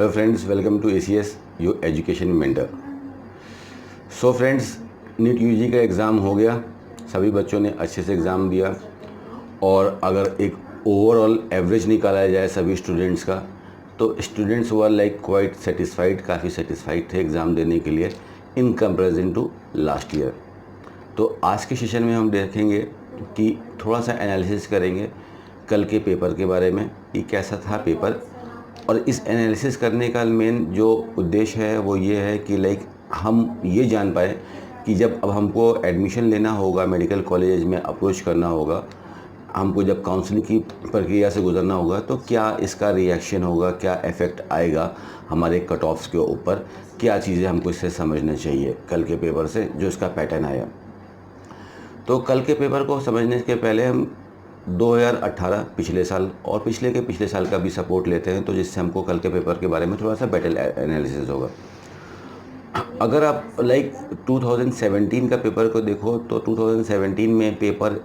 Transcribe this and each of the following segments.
Hello friends, welcome to ACS your education mentor. So friends, NEET UG का exam हो गया, सभी बच्चों ने अच्छे से एग्ज़ाम दिया और अगर एक ओवरऑल एवरेज निकाला जाए सभी स्टूडेंट्स का तो students were like quite satisfied, काफ़ी सेटिस्फाइड थे एग्ज़ाम देने के लिए in comparison to last year. तो आज के सेशन में हम देखेंगे कि थोड़ा सा एनालिसिस करेंगे कल के पेपर के बारे में कि कैसा था पेपर, और इस एनालिसिस करने का मेन जो उद्देश्य है वो ये है कि लाइक हम ये जान पाए कि जब अब हमको एडमिशन लेना होगा, मेडिकल कॉलेज में अप्रोच करना होगा, हमको जब काउंसलिंग की प्रक्रिया से गुजरना होगा तो क्या इसका रिएक्शन होगा, क्या इफ़ेक्ट आएगा हमारे कट ऑफ्स के ऊपर, क्या चीज़ें हमको इससे समझना चाहिए कल के पेपर से जो इसका पैटर्न आया। तो कल के पेपर को समझने के पहले हम 2018 पिछले साल और पिछले साल का भी सपोर्ट लेते हैं, तो जिससे हमको कल के पेपर के बारे में थोड़ा सा बेटर एनालिसिस होगा। अगर आप लाइक 2017 का पेपर को देखो तो 2017 में पेपर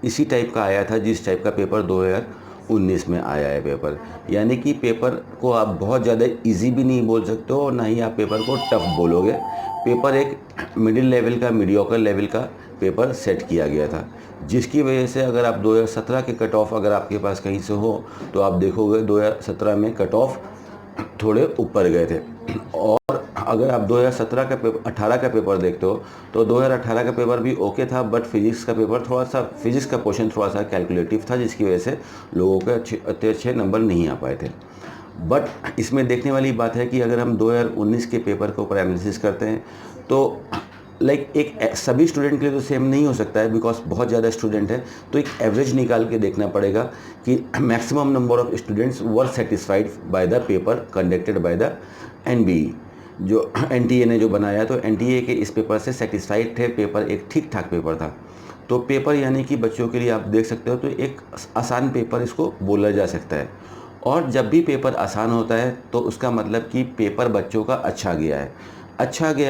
इसी टाइप का आया था जिस टाइप का पेपर 2019 में आया है पेपर। यानी कि पेपर को आप बहुत ज़्यादा इजी भी नहीं बोल सकते हो और ना ही आप पेपर को टफ बोलोगे। पेपर एक मिडिल लेवल का, मीडियोकर लेवल का पेपर सेट किया गया था, जिसकी वजह से अगर आप 2017 के कट ऑफ अगर आपके पास कहीं से हो तो आप देखोगे 2017 में कट ऑफ थोड़े ऊपर गए थे। और अगर आप 2017 का पेपर 18 का पेपर देखते हो तो 2018 का पेपर भी ओके था, बट फिजिक्स का पेपर थोड़ा सा, फिजिक्स का पोर्शन थोड़ा सा कैलकुलेटिव था, जिसकी वजह से लोगों के अच्छे नंबर नहीं आ पाए थे। बट इसमें देखने वाली बात है कि अगर हम 2019 के पेपर के ऊपर एनालिसिस करते हैं तो लाइक एक सभी स्टूडेंट के लिए तो सेम नहीं हो सकता है, बिकॉज बहुत ज़्यादा स्टूडेंट है, तो एक एवरेज निकाल के देखना पड़ेगा कि maximum number of students were satisfied by the paper conducted by the NBE, जो एनटीए ने जो बनाया, तो एनटीए के इस पेपर से सेटिस्फाइड थे। पेपर एक ठीक ठाक पेपर था। तो पेपर यानी कि बच्चों के लिए आप देख सकते हो तो एक आसान पेपर इसको बोला जा सकता है। और जब भी पेपर आसान होता है तो उसका मतलब कि पेपर बच्चों का अच्छा गया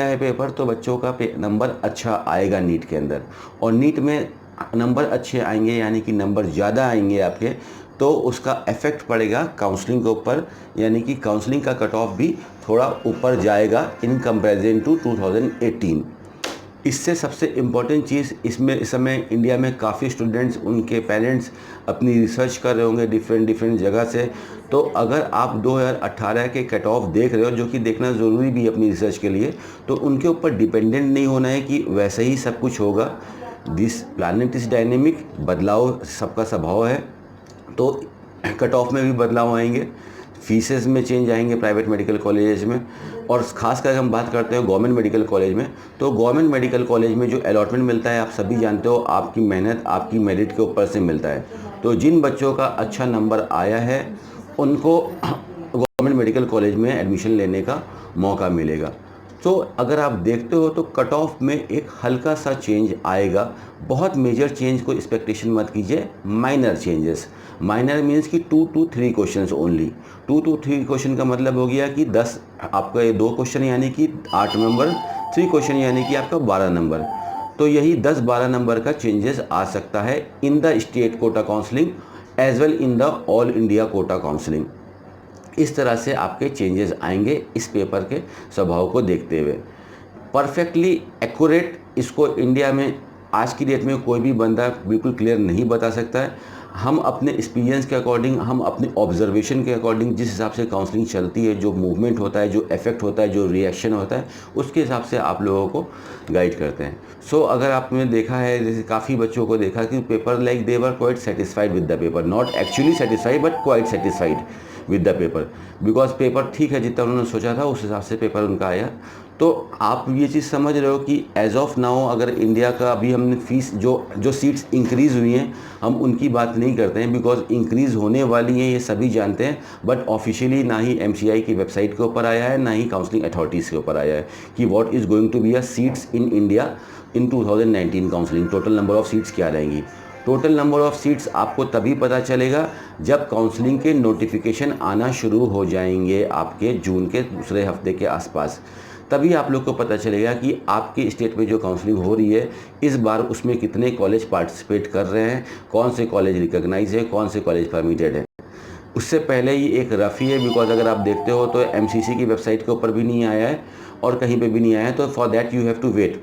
है पेपर, तो बच्चों का नंबर अच्छा आएगा नीट के अंदर। और नीट में नंबर अच्छे आएंगे यानी कि नंबर ज़्यादा आएंगे आपके, तो उसका इफ़ेक्ट पड़ेगा काउंसलिंग के ऊपर, यानी कि काउंसलिंग का कट ऑफ भी थोड़ा ऊपर जाएगा इन कंपैरिजन टू 2018। इससे सबसे इम्पॉर्टेंट चीज़ इसमें इस समय इंडिया में काफ़ी स्टूडेंट्स, उनके पेरेंट्स अपनी रिसर्च कर रहे होंगे डिफरेंट जगह से। तो अगर आप 2018 के कट ऑफ देख रहे हो, जो कि देखना ज़रूरी भी है अपनी रिसर्च के लिए, तो उनके ऊपर डिपेंडेंट नहीं होना है कि वैसे ही सब कुछ होगा। दिस प्लानिट इज़ डायनेमिक, बदलाव सबका स्वभाव है, तो कट ऑफ में भी बदलाव आएंगे, फीसेस में चेंज आएंगे प्राइवेट मेडिकल कॉलेज में। और ख़ासकर हम बात करते हैं गवर्नमेंट मेडिकल कॉलेज में, तो गवर्नमेंट मेडिकल कॉलेज में जो अलॉटमेंट मिलता है आप सभी जानते हो, आपकी मेहनत, आपकी मेरिट के ऊपर से मिलता है। तो जिन बच्चों का अच्छा नंबर आया है उनको गवर्नमेंट मेडिकल कॉलेज में एडमिशन लेने का मौका मिलेगा। तो अगर आप देखते हो तो कट ऑफ में एक हल्का सा चेंज आएगा, बहुत मेजर चेंज को एक्सपेक्टेशन मत कीजिए, माइनर चेंजेस। माइनर मीन्स कि 2 to 3 questions only. 2 to 3 question का मतलब हो गया कि 10 आपका, ये 2 क्वेश्चन यानी कि 8 नंबर, 3 क्वेश्चन यानी कि आपका 12 नंबर। तो यही 10-12 नंबर का चेंजेस आ सकता है in the state quota counselling as well in the all India quota counselling. इस तरह से आपके चेंजेस आएंगे इस पेपर के स्वभाव को देखते हुए। परफेक्टली एक्यूरेट इसको इंडिया में आज की डेट में कोई भी बंदा बिल्कुल क्लियर नहीं बता सकता है। हम अपने एक्सपीरियंस के अकॉर्डिंग, हम अपने ऑब्जर्वेशन के अकॉर्डिंग, जिस हिसाब से काउंसलिंग चलती है, जो मूवमेंट होता है, जो इफेक्ट होता है, जो रिएक्शन होता है, उसके हिसाब से आप लोगों को गाइड करते हैं। सो अगर आपने देखा है, जैसे काफ़ी बच्चों को देखा कि paper like they were quite satisfied with the paper, not actually satisfied but quite satisfied with the paper, because paper ठीक है, जितना उन्होंने सोचा था उस हिसाब से पेपर उनका आया। तो आप ये चीज़ समझ रहे हो कि एज ऑफ नाउ अगर इंडिया का अभी हमने फीस जो सीट्स इंक्रीज़ हुई हैं, हम उनकी बात नहीं करते हैं, बिकॉज इंक्रीज़ होने वाली हैं ये सभी जानते हैं, बट ऑफिशियली ना ही एमसीआई की वेबसाइट के ऊपर आया है, ना ही काउंसलिंग अथॉरिटीज़ के ऊपर आया है कि what is going to be a seats in India in 2019 counselling, total number of seats क्या रहेंगी। टोटल नंबर ऑफ़ सीट्स आपको तभी पता चलेगा जब काउंसलिंग के नोटिफिकेशन आना शुरू हो जाएंगे आपके जून के दूसरे हफ्ते के आसपास। तभी आप लोग को पता चलेगा कि आपके स्टेट में जो काउंसलिंग हो रही है इस बार उसमें कितने कॉलेज पार्टिसिपेट कर रहे हैं, कौन से कॉलेज रिकॉग्नाइज है, कौन से कॉलेज परमिटेड है। उससे पहले ही एक रफ़ी है, बिकॉज अगर आप देखते हो तो एमसीसी की वेबसाइट के ऊपर भी नहीं आया है और कहीं पे भी नहीं आया है, तो for that you have to wait.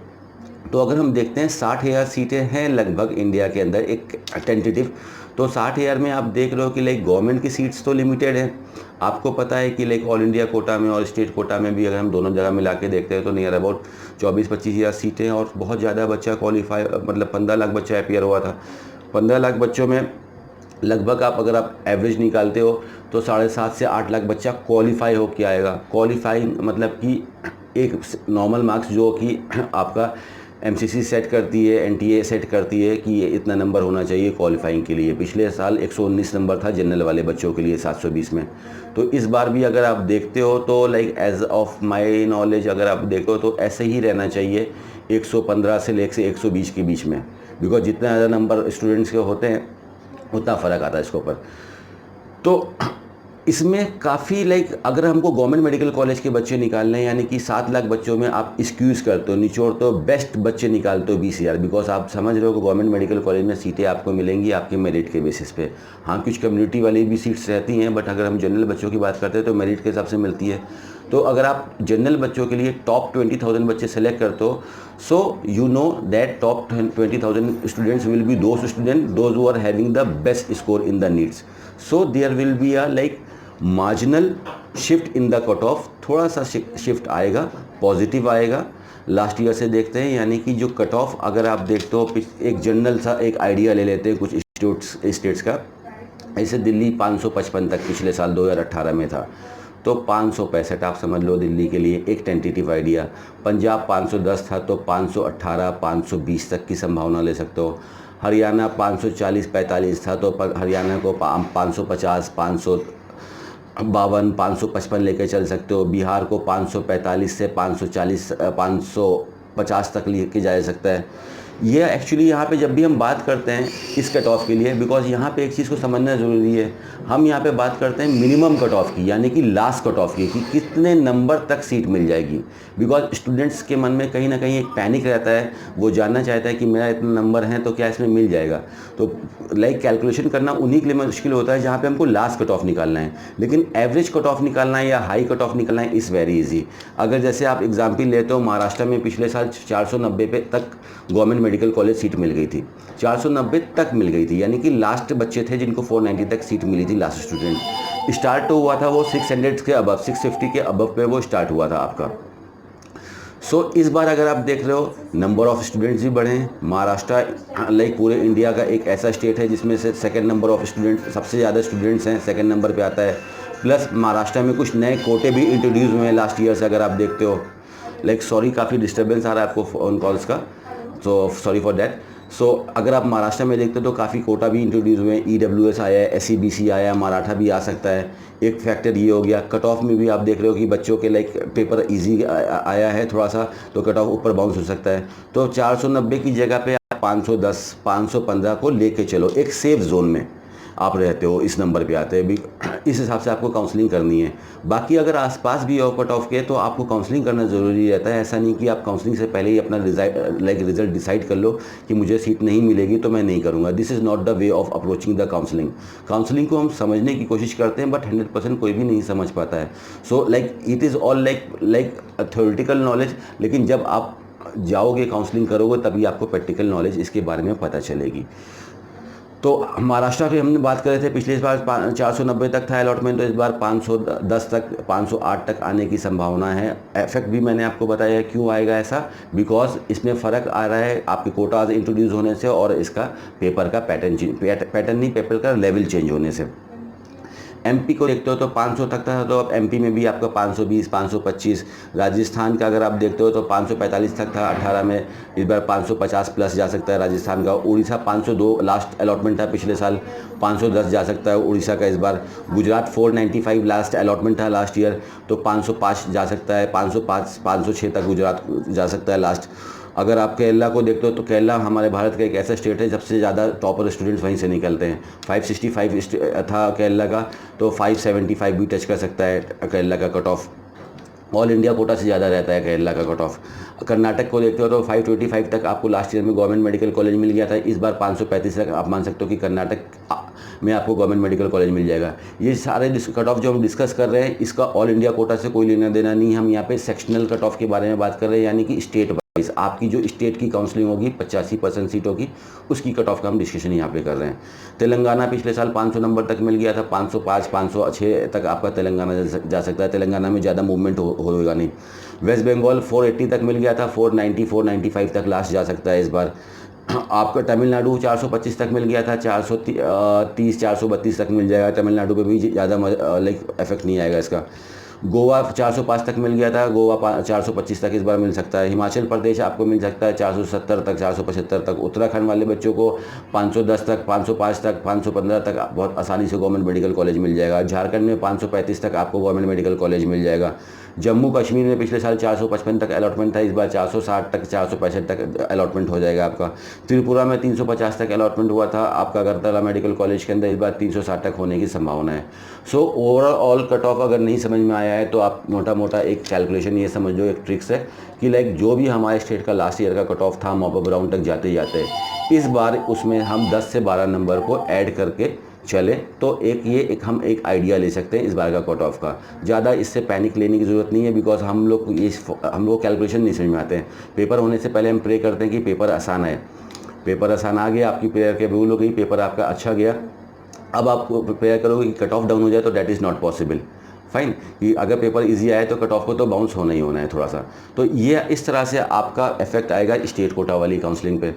तो अगर हम देखते हैं 60,000 सीटें हैं लगभग इंडिया के अंदर एक टेंटेटिव, तो 60,000 में आप देख रहे हो कि लाइक गवर्नमेंट की सीट्स तो लिमिटेड है। आपको पता है कि लाइक ऑल इंडिया कोटा में और स्टेट कोटा में भी अगर हम दोनों जगह मिला के देखते हैं तो नियर अबाउट 24-25,000 सीटें, और बहुत ज़्यादा बच्चा क्वालिफाई, मतलब 15 लाख बच्चा अपियर हुआ था। 15 लाख बच्चों में लगभग अगर आप एवरेज निकालते हो तो 7.5 से 8 लाख बच्चा क्वालिफाई हो के आएगा। क्वालिफाइंग मतलब कि एक नॉर्मल मार्क्स जो कि आपका एमसीसी सेट करती है, एनटीए सेट करती है कि ये इतना नंबर होना चाहिए क्वालिफाइंग के लिए। पिछले साल 119 नंबर था जनरल वाले बच्चों के लिए 720 में। तो इस बार भी अगर आप देखते हो तो like as of my knowledge अगर आप देखो तो ऐसे ही रहना चाहिए 115 से लेकर 120 के बीच में, बिकॉज जितना ज़्यादा नंबर स्टूडेंट्स के होते हैं उतना फ़र्क आता है इसके ऊपर। तो इसमें काफ़ी लाइक अगर हमको गवर्नमेंट मेडिकल कॉलेज के बच्चे निकालने हैं, यानी कि 7 लाख बच्चों में आप एक्सक्यूज़ करते हो, निचोड़ते हो, बेस्ट बच्चे निकालते हो 20,000, बिकॉज आप समझ रहे हो कि गवर्नमेंट मेडिकल कॉलेज में सीटें आपको मिलेंगी आपके मेरिट के बेसिस पे। हाँ, कुछ कम्युनिटी वाली भी सीट्स रहती हैं, बट अगर हम जनरल बच्चों की बात करते हैं तो मेरिट के हिसाब से मिलती है। तो अगर आप जनरल बच्चों के लिए टॉप 20,000 बच्चे सेलेक्ट करते हो, so you know that top 20,000 students will be those student those who are having the best score in the needs. So there will be a like marginal shift in the cut off, थोड़ा सा shift आएगा, positive आएगा। Last year से देखते हैं, यानी कि जो कट ऑफ अगर आप देखते हो, एक जनरल सा एक आइडिया ले लेते हैं कुछ स्टेट्स का। ऐसे दिल्ली 555 तक पिछले साल 2018 में था, तो 565 आप समझ लो दिल्ली के लिए एक टेंटेटिव आइडिया। पंजाब 510 था, तो 518 520 तक की संभावना ले सकते हो। हरियाणा 540-45 था, तो हरियाणा को 550 552 555 लेके चल सकते हो। बिहार को 545 से 540 550 तक लेके जाया सकता है। ये एक्चुअली यहाँ पे जब भी हम बात करते हैं इस कट ऑफ के लिए, बिकॉज यहाँ पे एक चीज़ को समझना ज़रूरी है, हम यहाँ पे बात करते हैं मिनिमम कट ऑफ की, यानी कि लास्ट कट ऑफ की, कि कितने नंबर तक सीट मिल जाएगी। बिकॉज स्टूडेंट्स के मन में कहीं ना कहीं एक पैनिक रहता है, वो जानना चाहता है कि मेरा इतना नंबर है तो क्या इसमें मिल जाएगा। तो लाइक कैलकुलेशन करना उन्हीं के लिए मुश्किल होता है जहाँ पे हमको लास्ट कट ऑफ निकालना है, लेकिन एवरेज कट ऑफ निकालना है या हाई कट ऑफ निकालना है इज़ वेरी इजी। अगर जैसे आप एग्जाम्पल लेते हो, महाराष्ट्र में पिछले साल 490 पे तक गवर्नमेंट मेडिकल कॉलेज सीट मिल गई थी, 490 तक मिल गई थी, यानी कि लास्ट बच्चे थे जिनको 490 तक सीट मिली थी। लास्ट स्टूडेंट स्टार्ट तो हुआ था वो 600 के अबव, 650 के अबव पे वो स्टार्ट हुआ था आपका। सो इस बार अगर आप देख रहे हो नंबर ऑफ़ स्टूडेंट्स भी बढ़े हैं। महाराष्ट्र लाइक पूरे इंडिया का एक ऐसा स्टेट है जिसमें से सेकंड नंबर ऑफ़ स्टूडेंट, सबसे ज़्यादा स्टूडेंट्स हैं, सेकंड नंबर पे आता है। प्लस महाराष्ट्र में कुछ नए कोटे भी इंट्रोड्यूस हुए हैं लास्ट ईयर से, अगर आप देखते हो। लाइक सॉरी, काफ़ी डिस्टर्बेंस आ रहा है आपको फ़ोन कॉल्स का, तो सॉरी फॉर दैट। सो अगर आप महाराष्ट्र में देखते हो तो काफ़ी कोटा भी इंट्रोड्यूस हुए हैं, EWS आया है, SCBC आया है, मराठा भी आ सकता है। एक फैक्टर ये हो गया। कट ऑफ में भी आप देख रहे हो कि बच्चों के लाइक पेपर इजी आया है थोड़ा सा, तो कट ऑफ ऊपर बाउंस हो सकता है। तो 490 की जगह पे आप 510 515 को लेके चलो, एक सेफ जोन में आप रहते हो, इस नंबर पे आते हैं भी। इस हिसाब से आपको काउंसलिंग करनी है। बाकी अगर आसपास भी हो कट ऑफ के तो आपको काउंसलिंग करना ज़रूरी रहता है। ऐसा नहीं कि आप काउंसलिंग से पहले ही अपना रिजल्ट डिसाइड कर लो कि मुझे सीट नहीं मिलेगी तो मैं नहीं करूँगा। This is not the way of approaching the counselling. Counselling को हम समझने की कोशिश करते हैं, बट 100% कोई भी नहीं समझ पाता है। So like it is all like theoretical knowledge, लेकिन जब आप जाओगे काउंसलिंग करोगे तभी आपको प्रैक्टिकल नॉलेज इसके बारे में पता चलेगी। तो महाराष्ट्र की हमने बात कर रहे थे, पिछले बार 490 तक था अलॉटमेंट, तो इस बार 510 तक 508 तक आने की संभावना है। इफेक्ट भी मैंने आपको बताया क्यों आएगा ऐसा, बिकॉज इसमें फ़र्क आ रहा है आपके कोटाज इंट्रोड्यूस होने से और इसका पेपर का पैटर्न नहीं, पेपर का लेवल चेंज होने से। MP को देखते हो तो 500 तक था, तो अब MP में भी आपका 520 525। राजस्थान का अगर आप देखते हो तो 545 तक था 18 में, इस बार 550 प्लस जा सकता है राजस्थान का। उड़ीसा 502 लास्ट अलॉटमेंट था पिछले साल, 510 जा सकता है उड़ीसा का इस बार। गुजरात 495 लास्ट अलॉटमेंट था लास्ट ईयर, तो 505 जा सकता है, 505 506 तक गुजरात जा सकता है लास्ट। अगर आप केरला को देखते हो तो केरला हमारे भारत का एक ऐसा स्टेट है सबसे ज़्यादा टॉपर स्टूडेंट्स वहीं से निकलते हैं। 565 था केरला का, तो 575 भी टच कर सकता है केरला का cut off. All India Kota से ज़्यादा रहता है केरला का कट ऑफ। कर्नाटक को देखते हो तो 525 तक आपको लास्ट ईयर में गवर्नमेंट मेडिकल कॉलेज मिल गया था, इस बार 535 तक आप मान सकते हो कि कर्नाटक में आपको गवर्नमेंट मेडिकल कॉलेज मिल जाएगा। ये सारे कट ऑफ जो हम डिस्कस कर रहे हैं इसका ऑल इंडिया कोटा से कोई लेना देना नहीं। हम यहाँ पे सेक्शनल कट ऑफ के बारे में बात कर रहे हैं, यानी कि स्टेट वाइज आपकी जो स्टेट की काउंसलिंग होगी 85% सीटों की, उसकी कट ऑफ का हम डिस्कशन यहाँ पे कर रहे हैं। तेलंगाना पिछले साल 500 नंबर तक मिल गया था, 505 506 तक आपका तेलंगाना जा सकता है। तेलंगाना में ज़्यादा मूवमेंट होगा नहीं। वेस्ट बंगाल 480 तक मिल गया था, 490 495 तक लास्ट जा सकता है इस बार। आपका तमिलनाडु 425 तक मिल गया था, 430 432 तक मिल जाएगा। तमिलनाडु पे भी ज़्यादा लाइक इफेक्ट नहीं आएगा इसका। गोवा 405 तक मिल गया था, गोवा 425 तक इस बार मिल सकता है। हिमाचल प्रदेश आपको मिल सकता है 470 तक 475 तक। उत्तराखंड वाले बच्चों को 510 तक 505 तक 515 तक बहुत आसानी से गवर्नमेंट मेडिकल कॉलेज मिल जाएगा। झारखंड में 535 तक आपको गवर्नमेंट मेडिकल कॉलेज मिल जाएगा। जम्मू कश्मीर में पिछले साल 455 तक अलॉटमेंट था, इस बार 460 तक 465 तक अलॉटमेंट हो जाएगा आपका। त्रिपुरा में 350 तक अलॉटमेंट हुआ था आपका अगरतला मेडिकल कॉलेज के अंदर, इस बार 360 तक होने की संभावना है। सो ओवरऑल कट ऑफ अगर नहीं समझ में आया है तो आप मोटा मोटा एक कैलकुलेशन ये समझ लो, एक ट्रिक्स है कि लाइक जो भी हमारे स्टेट का लास्ट ईयर का कट ऑफ था मॉप अप राउंड तक जाते जाते इस बार उसमें हम 10 से 12 नंबर को ऐड करके चले तो एक आइडिया ले सकते हैं इस बार का कट ऑफ का। ज़्यादा इससे पैनिक लेने की ज़रूरत नहीं है, बिकॉज हम लोग कैलकुलेशन नहीं समझ में आते हैं। पेपर होने से पहले हम प्रे करते हैं कि पेपर आसान आए। पेपर आसान आ गया, आपकी प्रेयर के भूल हो गई, पेपर आपका अच्छा गया। अब आप प्रेयर करोगे कि कट ऑफ डाउन हो जाए तो that is not possible. Fine, कि अगर पेपर इजी आए तो कट ऑफ को तो बाउंस होना ही होना है थोड़ा सा। तो ये इस तरह से आपका इफेक्ट आएगा स्टेट कोटा वाली काउंसलिंग पे।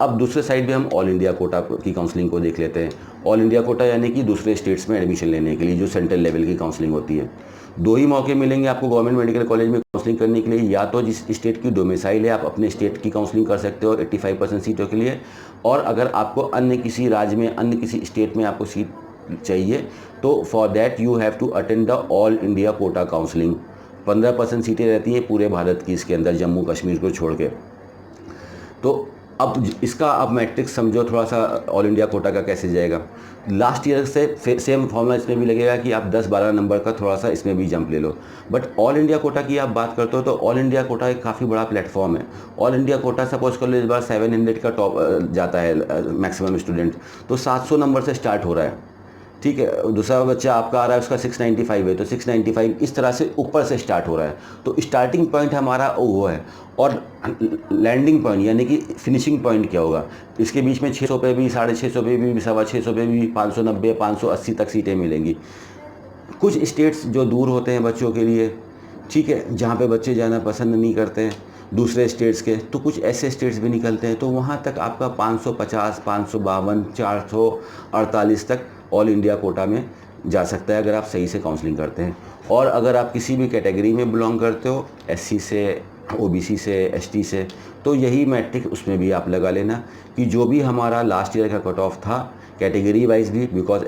अब दूसरे साइड पे हम ऑल इंडिया कोटा की काउंसलिंग को देख लेते हैं। ऑल इंडिया कोटा यानी कि दूसरे स्टेट्स में एडमिशन लेने के लिए जो सेंट्रल लेवल की काउंसलिंग होती है। दो ही मौके मिलेंगे आपको गवर्नमेंट मेडिकल कॉलेज में काउंसलिंग करने के लिए, या तो जिस स्टेट की डोमिसाइल है आप अपने स्टेट की काउंसलिंग कर सकते हो 85% सीटों के लिए, और अगर आपको अन्य किसी राज्य में अन्य किसी स्टेट में आपको सीट चाहिए तो for that you have to attend the all India quota counselling. 15% सीटें रहती हैं पूरे भारत की इसके अंदर, जम्मू कश्मीर को छोड़ के। तो अब इसका आप मैट्रिक्स समझो थोड़ा सा ऑल इंडिया कोटा का कैसे जाएगा। लास्ट ईयर से सेम फॉर्मूला इसमें भी लगेगा कि आप 10-12 नंबर का थोड़ा सा इसमें भी जंप ले लो। बट ऑल इंडिया कोटा की आप बात करते हो तो ऑल इंडिया कोटा एक काफ़ी बड़ा प्लेटफॉर्म है। ऑल इंडिया कोटा सपोज कर लो इस बार 700 का टॉप जाता है मैक्सिमम स्टूडेंट, तो 700 नंबर से स्टार्ट हो रहा है। ठीक है, दूसरा बच्चा आपका आ रहा है उसका 695 है, तो 695 इस तरह से ऊपर से स्टार्ट हो रहा है। तो स्टार्टिंग पॉइंट हमारा वो है, और लैंडिंग पॉइंट यानी कि फिनिशिंग पॉइंट क्या होगा, इसके बीच में 600 पे भी, 650 पे भी, 625 पे भी, 590 580 तक सीटें मिलेंगी। कुछ स्टेट्स जो दूर होते हैं बच्चों के लिए, ठीक है, जहाँ पे बच्चे जाना पसंद नहीं करते हैं दूसरे स्टेट्स के, तो कुछ ऐसे स्टेट्स भी निकलते हैं, तो वहाँ तक आपका 550 552 448 तक ऑल इंडिया कोटा में जा सकता है अगर आप सही से काउंसलिंग करते हैं। और अगर आप किसी भी कैटेगरी में बिलोंग करते हो, SC से, OBC से, ST से, तो यही मैट्रिक उसमें भी आप लगा लेना कि जो भी हमारा लास्ट ईयर का कट ऑफ था कैटेगरी वाइज भी, बिकॉज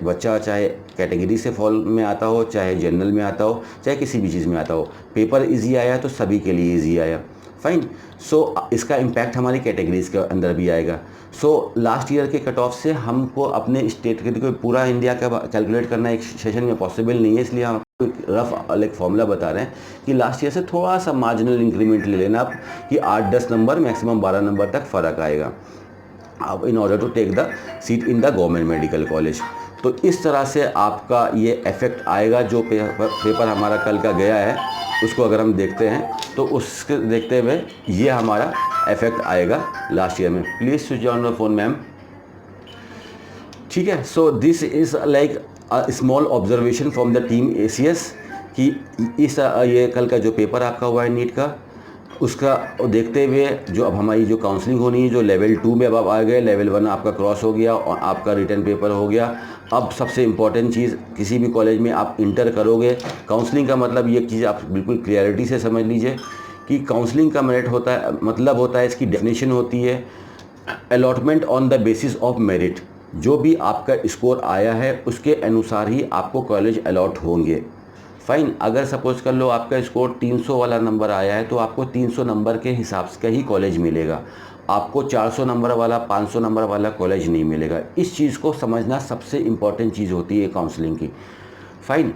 बच्चा चाहे कैटेगरी से फॉल में आता हो, चाहे जनरल में आता हो, चाहे किसी भी चीज़ में आता हो, पेपर इजी आया तो सभी के लिए इजी आया। फाइन, सो इसका इम्पैक्ट हमारी कैटेगरीज के अंदर भी आएगा। सो लास्ट ईयर के कट ऑफ से हमको अपने स्टेट के पूरा इंडिया का कैलकुलेट करना एक सेशन में पॉसिबल नहीं है, इसलिए हम रफ एक फॉर्मूला बता रहे हैं कि लास्ट ईयर से थोड़ा सा मार्जिनल इंक्रीमेंट ले लेना आप कि 8-10 नंबर मैक्सिमम 12 नंबर तक फ़र्क आएगा अब in order to take the seat in the government medical college. तो इस तरह से आपका ये इफेक्ट आएगा। जो पेपर हमारा कल का गया है उसको अगर हम देखते हैं तो उसके देखते हुए ये हमारा इफेक्ट आएगा लास्ट ईयर में। Please switch on your phone ma'am. ठीक है, so this is like a small observation from the team ACS कि इस ये कल का जो पेपर आपका हुआ है नीट का, उसका देखते हुए जो अब हमारी जो काउंसलिंग होनी है, जो लेवल 2 में अब आप आ गए, लेवल 1 आपका क्रॉस हो गया और आपका रिटर्न पेपर हो गया। अब सबसे इम्पॉर्टेंट चीज़, किसी भी कॉलेज में आप इंटर करोगे, काउंसलिंग का मतलब ये चीज़ आप बिल्कुल क्लियरिटी से समझ लीजिए कि काउंसलिंग का मेरिट होता है, मतलब होता है, इसकी डेफिनेशन होती है allotment on the basis of merit. जो भी आपका स्कोर आया है उसके अनुसार ही आपको कॉलेज अलॉट होंगे। फाइन, अगर सपोज कर लो आपका स्कोर 300 वाला नंबर आया है तो आपको 300 नंबर के हिसाब से ही कॉलेज मिलेगा, आपको 400 नंबर वाला 500 नंबर वाला कॉलेज नहीं मिलेगा। इस चीज़ को समझना सबसे इम्पॉर्टेंट चीज़ होती है काउंसलिंग की। Fine,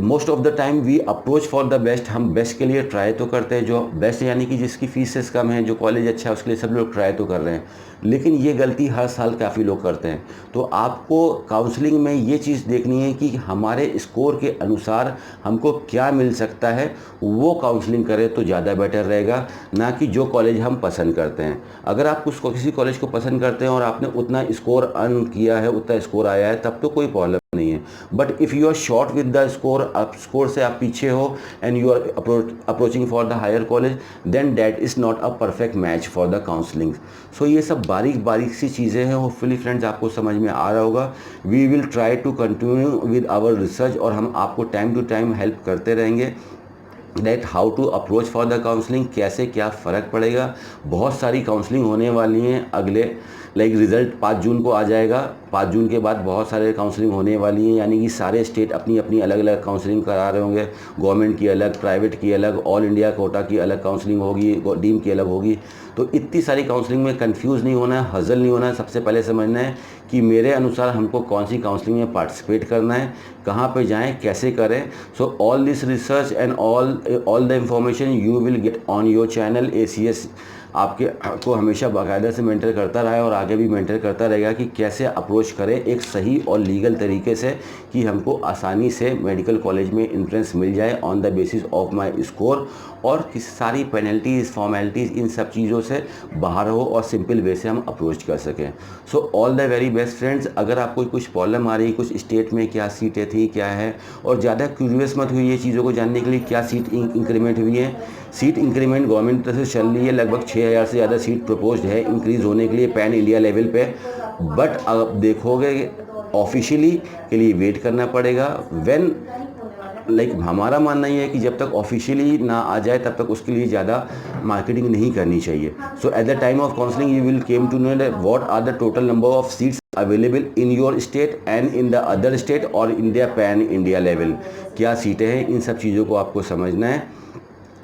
most of the time we approach for the best, हम बेस्ट के लिए ट्राई तो करते हैं, जो बेस्ट यानी कि जिसकी फीसेस कम है, जो कॉलेज अच्छा है उसके लिए सब लोग ट्राई तो कर रहे हैं, लेकिन ये गलती हर साल काफ़ी लोग करते हैं। तो आपको काउंसलिंग में ये चीज़ देखनी है कि हमारे स्कोर के अनुसार हमको क्या मिल सकता है, वो काउंसलिंग करें तो ज़्यादा बेटर रहेगा, ना कि जो कॉलेज हम पसंद करते हैं। अगर आप किसी कॉलेज को पसंद करते हैं और आपने उतना स्कोर अर्न किया है, उतना स्कोर आया है, तब तो कोई प्रॉब्लम नहीं है। But if you are short with the score, आप स्कोर से आप पीछे हो and you are approaching for the higher college, then that is not a perfect match for the counselling. So ये सब बारीक बारीक सी चीज़ें हैं, होपफुली फ्रेंड्स आपको समझ में आ रहा होगा। We will try to continue with our research, और हम आपको टाइम टू टाइम हेल्प करते रहेंगे that how to approach for the counselling, कैसे क्या फ़र्क पड़ेगा। बहुत सारी काउंसलिंग होने वाली हैं अगले, रिज़ल्ट 5 जून को आ जाएगा। 5 जून के बाद बहुत सारे काउंसलिंग होने वाली हैं, यानी कि सारे स्टेट अपनी अपनी अलग अलग काउंसलिंग करा रहे होंगे, गवर्नमेंट की अलग, प्राइवेट की अलग, ऑल इंडिया कोटा की अलग काउंसलिंग होगी, डीम की अलग होगी। तो इतनी सारी काउंसलिंग में कंफ्यूज नहीं होना है, हज़ल नहीं होना है। सबसे पहले समझना है कि मेरे अनुसार हमको कौन सी काउंसलिंग में पार्टिसिपेट करना है, कहाँ पे जाएं, कैसे करें। So all this research and all the information you will get on your channel ACS। आपको हमेशा बाकायदा से मेंटर करता रहा है और आगे भी मेंटर करता रहेगा कि कैसे अप्रोच करें एक सही और लीगल तरीके से, कि हमको आसानी से मेडिकल कॉलेज में एंट्रेंस मिल जाए on the basis of my score, और किस सारी पेनल्टीज़, फॉर्मेलिटीज़, इन सब चीज़ों से बाहर हो और सिंपल वे से हम अप्रोच कर सकें। So all the very best friends. अगर आपको कुछ प्रॉब्लम आ रही है, कुछ स्टेट में क्या सीटें थी, क्या है, और ज़्यादा क्यूरियस मत हुई ये चीज़ों को जानने के लिए क्या सीट इंक्रीमेंट हुई है। सीट इंक्रीमेंट गवर्नमेंट तरफ से चल रही है, लगभग 6000 से ज़्यादा सीट प्रपोज्ड है इंक्रीज़ होने के लिए पैन इंडिया लेवल पे। बट अब देखोगे ऑफिशियली के लिए वेट करना पड़ेगा। व्हेन हमारा मानना ये है कि जब तक ऑफिशियली ना आ जाए तब तक उसके लिए ज़्यादा मार्केटिंग नहीं करनी चाहिए। So at the time of counselling you will came to know that what are the total number of seats available in your state and in the other state और in the pan India level. क्या सीटें हैं, इन सब चीज़ों को आपको समझना है।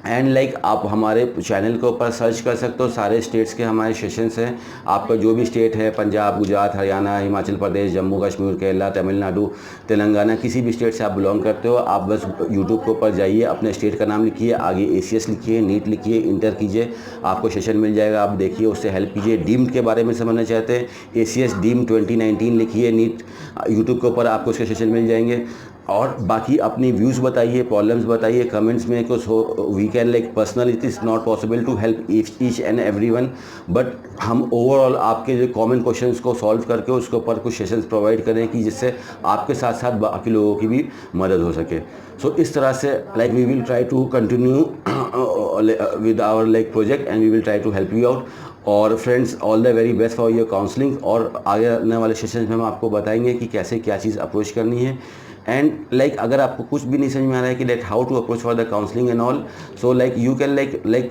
एंड आप हमारे चैनल के ऊपर सर्च कर सकते हो, सारे स्टेट्स के हमारे सेशंस हैं। आपका जो भी स्टेट है, पंजाब, गुजरात, हरियाणा, हिमाचल प्रदेश, जम्मू कश्मीर, केरला, तमिलनाडु, तेलंगाना, किसी भी स्टेट से आप बिलोंग करते हो, आप बस यूट्यूब के ऊपर जाइए, अपने स्टेट का नाम लिखिए, आगे ACS लिखिए, नीट लिखिए, इंटर कीजिए, आपको सेशन मिल जाएगा। आप देखिए, उससे हेल्प कीजिए। डीम्ड के बारे में समझना चाहते हैं, ACS डीम 2019 लिखिए, नीट यूट्यूब के ऊपर आपको उसके सेशन मिल जाएंगे। और बाकी अपनी व्यूज़ बताइए, प्रॉब्लम्स बताइए कमेंट्स में, कुछ हो we can personal, it is not possible to help each and everyone, but हम ओवरऑल आपके जो कॉमन क्वेश्चंस को सॉल्व करके उसके ऊपर कुछ सेशंस प्रोवाइड करें कि जिससे आपके साथ साथ बाकी लोगों की भी मदद हो सके। सो इस तरह से we will try to continue with our project and we will try to help you out. और friends, all the very best for your counselling. और आगे आने वाले सेशंस में हम आपको बताएंगे कि कैसे क्या चीज़ अप्रोच करनी है। एंड अगर आपको कुछ भी नहीं समझ में आ रहा है कि how to approach for the counselling and all, so you can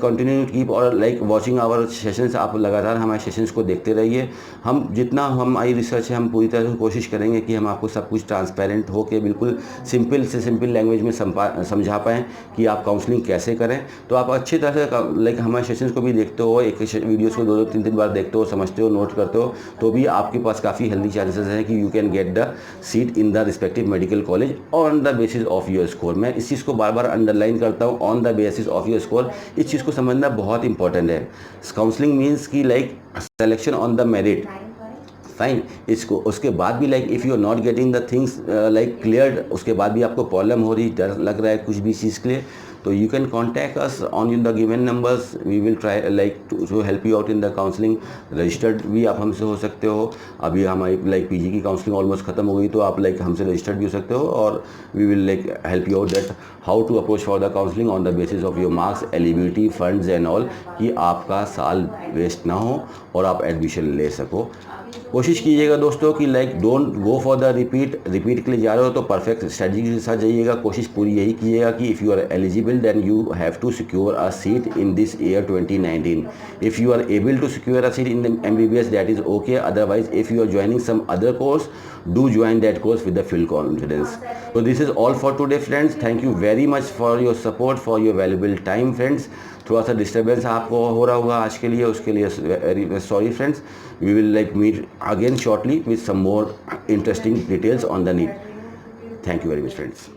continue to keep और वॉचिंग आवर सेशंस। आप लगातार हमारे सेशंस को देखते रहिए। हम जितना हमारी रिसर्च है, हम पूरी तरह से कोशिश करेंगे कि हम आपको सब कुछ ट्रांसपेरेंट हो के बिल्कुल सिंपल से सिंपल लैंग्वेज में समझा पाएँ कि आप काउंसलिंग कैसे करें। तो आप अच्छी तरह से हमारे सेशंस को भी देखते हो, एक वीडियोज़ को 2-2, 3-3 बार देखते हो, समझते हो, नोट करते हो, तो भी आपके पास काफ़ी हेल्दी चांसेस हैं कि you can get the seat in the respective medical college on the basis of your score. मैं इस चीज़ को बार बार अंडरलाइन करता हूँ, on the basis of your score. इस चीज़ को समझना बहुत इंपॉर्टेंट है। काउंसलिंग मीन्स की selection on the merit, fine. इसको उसके बाद भी if you are not getting the things cleared, उसके बाद भी आपको प्रॉब्लम हो रही, डर लग रहा है कुछ भी चीज़ के लिए, तो you can contact us on the given numbers. We will try to help you out in the counseling. Registered भी आप हमसे हो सकते हो। अभी हमारी PG की काउंसलिंग ऑलमोस्ट ख़त्म हो गई, तो आप हमसे रजिस्टर्ड भी हो सकते हो। और we will help you out that how to approach for the counseling on the basis of your marks, eligibility, funds and all, कि आपका साल वेस्ट ना हो और आप एडमिशन ले सको। कोशिश कीजिएगा दोस्तों कि don't go for the repeat के लिए जा रहे हो तो परफेक्ट स्ट्रेटजी के साथ जाइएगा। कोशिश पूरी यही कीजिएगा कि if you are eligible then you have to secure a seat in this year 2019। If you are able to secure a seat in the MBBS that is okay, otherwise if you are joining some other course, do join that course with the full confidence. So this is all for today friends. Thank you very much for your support, for your valuable time friends. थोड़ा सा disturbance आपको हो रहा होगा आज के लिए, उसके लिए very sorry friends. We will meet again shortly with some more interesting details on the NEET. Thank you very much friends.